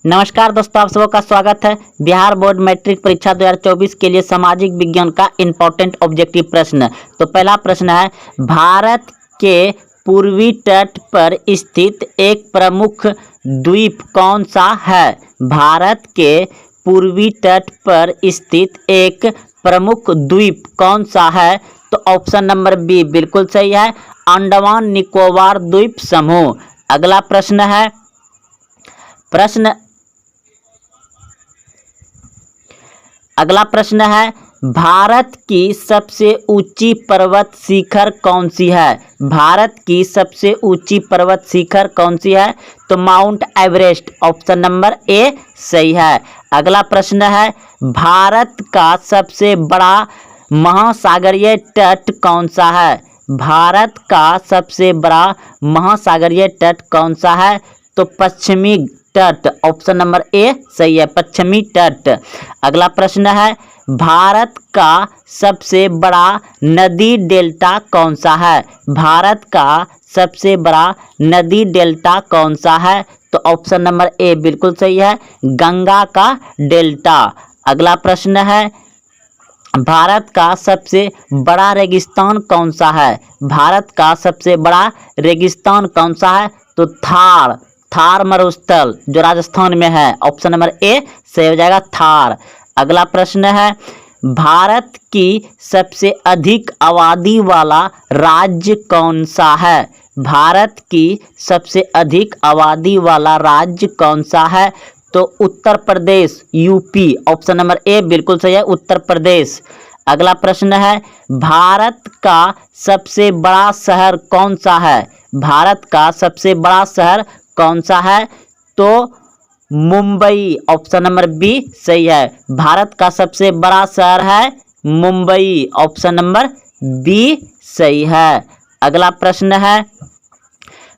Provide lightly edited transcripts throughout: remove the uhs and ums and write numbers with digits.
नमस्कार दोस्तों, आप सबका स्वागत है। बिहार बोर्ड मैट्रिक परीक्षा 2024 के लिए सामाजिक विज्ञान का इम्पोर्टेंट ऑब्जेक्टिव प्रश्न। तो पहला प्रश्न है, भारत के पूर्वी तट पर स्थित एक प्रमुख द्वीप कौन सा है? भारत के पूर्वी तट पर स्थित एक प्रमुख द्वीप कौन सा है? तो ऑप्शन नंबर बी बिल्कुल सही है, अंडमान निकोबार द्वीप समूह। अगला प्रश्न है, अगला प्रश्न है, भारत की सबसे ऊंची पर्वत शिखर कौन सी है? भारत की सबसे ऊंची पर्वत शिखर कौन सी है? तो mount Everest, option number A सही है। अगला प्रश्न है, भारत का सबसे बड़ा महासागरीय तट कौन सा है? भारत का सबसे बड़ा महासागरीय तट कौन सा है? तो पश्चिमी तट, ऑप्शन नंबर ए सही है, पश्चिमी तट। अगला प्रश्न है, भारत का सबसे बड़ा नदी डेल्टा कौन सा है? भारत का सबसे बड़ा नदी डेल्टा कौन सा है? तो ऑप्शन नंबर ए बिल्कुल सही है, गंगा का डेल्टा। अगला प्रश्न है, भारत का सबसे बड़ा रेगिस्तान कौन सा है? भारत का सबसे बड़ा रेगिस्तान कौन सा है? तो थार मरुस्थल जो राजस्थान में है, ऑप्शन नंबर ए सही हो जाएगा, थार। अगला प्रश्न है, भारत की सबसे अधिक आबादी वाला राज्य कौन सा है? भारत की सबसे अधिक आबादी वाला राज्य कौन सा है? तो Uttar Pradesh, UP, option number A बिल्कुल सही है, उत्तर प्रदेश। अगला प्रश्न है, भारत का सबसे बड़ा शहर कौन सा है? भारत का सबसे बड़ा शहर कौन सा है? तो मुंबई, ऑप्शन नंबर बी सही है, भारत का सबसे बड़ा शहर है मुंबई, ऑप्शन नंबर बी सही है। अगला प्रश्न है,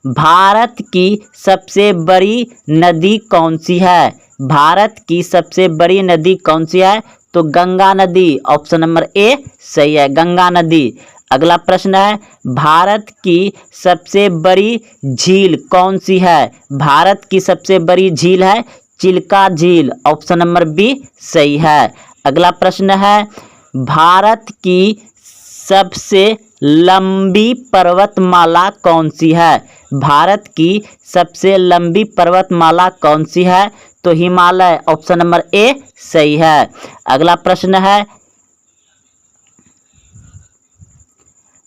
भारत की सबसे बड़ी नदी कौन सी है? भारत की सबसे बड़ी नदी कौन सी है? तो गंगा नदी, ऑप्शन नंबर ए सही है, गंगा नदी। अगला प्रश्न है, भारत की सबसे बड़ी झील कौन सी है? भारत की सबसे बड़ी झील है चिल्का झील, ऑप्शन नंबर बी सही है। अगला प्रश्न है, भारत की सबसे लंबी पर्वतमाला कौन सी है? भारत की सबसे लंबी पर्वतमाला कौन सी है? तो हिमालय, ऑप्शन नंबर ए सही है। अगला प्रश्न है,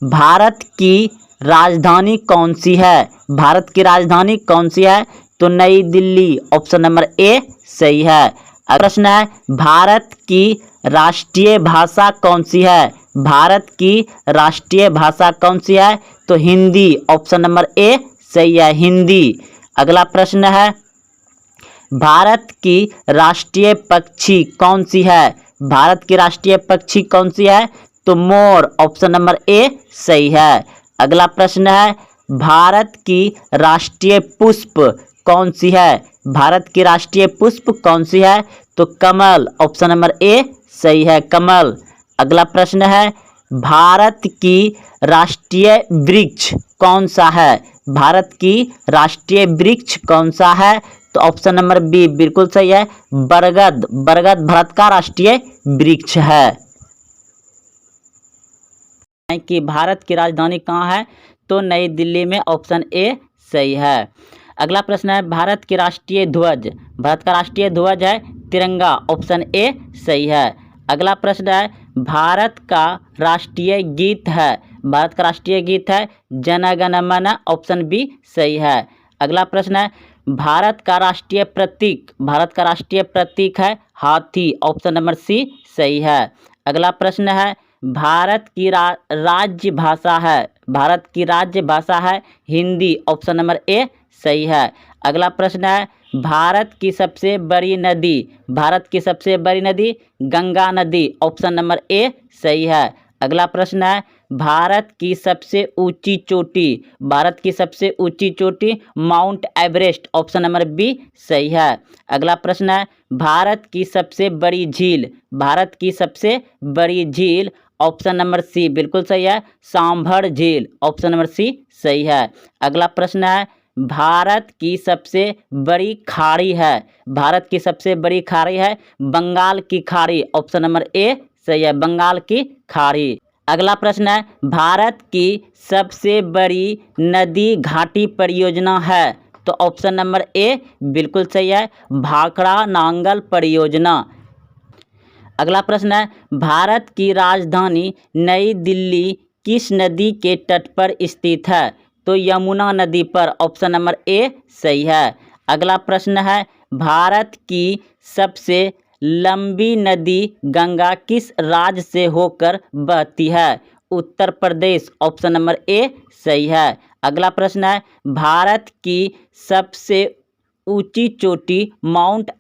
भारत की राजधानी कौन सी है? भारत की राजधानी कौन सी है? तो नई दिल्ली, ऑप्शन नंबर ए सही है। अगला प्रश्न है, भारत की राष्ट्रीय भाषा कौन सी है? भारत की राष्ट्रीय भाषा कौन सी है? तो हिंदी, ऑप्शन नंबर ए सही है, हिंदी। अगला प्रश्न है, भारत की राष्ट्रीय पक्षी कौन सी है? भारत की राष्ट्रीय पक्षी कौन सी है? तो मोर, ऑप्शन नंबर ए सही है। अगला प्रश्न है, भारत की राष्ट्रीय पुष्प कौन सी है? भारत की राष्ट्रीय पुष्प कौन सी है? तो कमल, ऑप्शन नंबर ए सही है, कमल। अगला प्रश्न है, भारत की राष्ट्रीय वृक्ष कौन सा है? भारत की राष्ट्रीय वृक्ष कौन सा है? तो ऑप्शन नंबर बी बिल्कुल सही है, बरगद। बरगद भारत का राष्ट्रीय वृक्ष है। कि भारत की राजधानी कहाँ है? तो नई दिल्ली में, ऑप्शन ए सही है। अगला प्रश्न है, भारत की राष्ट्रीय ध्वज, भारत का राष्ट्रीय ध्वज है तिरंगा, ऑप्शन ए सही है। अगला प्रश्न है, भारत का राष्ट्रीय गीत है, भारत का राष्ट्रीय गीत है जन गण मन, ऑप्शन बी सही है। अगला प्रश्न है, भारत का राष्ट्रीय प्रतीक, भारत का राष्ट्रीय प्रतीक है हाथी, ऑप्शन नंबर सी सही है। अगला प्रश्न है, भारत की राज्य भाषा है, भारत की राज्य भाषा है हिंदी, ऑप्शन नंबर ए सही है। अगला प्रश्न है, भारत की सबसे बड़ी नदी, भारत की सबसे बड़ी नदी गंगा नदी, ऑप्शन नंबर ए सही है। अगला प्रश्न है, भारत की सबसे ऊंची चोटी, भारत की सबसे ऊंची चोटी Mount Everest, option number B सही है। अगला प्रश्न है, भारत की सबसे बड़ी झील, भारत की सबसे बड़ी झील, ऑप्शन नंबर सी बिल्कुल सही है, सांभर झील, ऑप्शन नंबर सी सही है। अगला प्रश्न है, भारत की सबसे बड़ी खाड़ी है? भारत की सबसे बड़ी खाड़ी है बंगाल की खाड़ी। ऑप्शन नंबर ए सही है, बंगाल की खाड़ी। अगला प्रश्न है, भारत की सबसे बड़ी नदी घाटी परियोजना है? तो ऑप्शन नंबर ए बिल्कुल सही है, भाखड़ा नांगल परियोजना। अगला प्रश्न है, भारत की राजधानी नई दिल्ली किस नदी के तट पर स्थित है? तो यमुना नदी पर। ऑप्शन नंबर ए सही है। अगला प्रश्न है, भारत की सबसे लंबी नदी गंगा किस राज्य से होकर बहती है? Uttar Pradesh. Option number A सही है। अगला प्रश्न है, भारत की सबसे ऊंची चोटी माउंट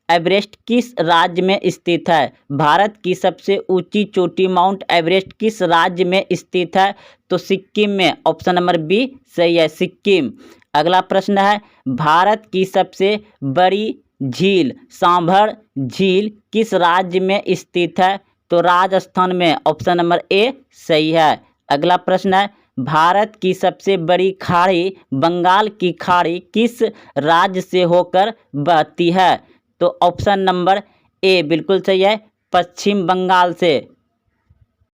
एवरेस्ट किस राज्य में स्थित है? भारत की सबसे ऊंची चोटी माउंट एवरेस्ट किस राज्य में स्थित है? तो सिक्किम में। ऑप्शन नंबर बी सही है, सिक्किम। अगला प्रश्न है, भारत की सबसे बड़ी झील सांभर झील किस राज्य में स्थित है? तो राजस्थान में। ऑप्शन नंबर ए सही है। अगला प्रश्न है, भारत की सबसे बड़ी खाड़ी बंगाल की खाड़ी किस राज्य से होकर बहती है? तो ऑप्शन नंबर ए बिल्कुल सही है, पश्चिम बंगाल से।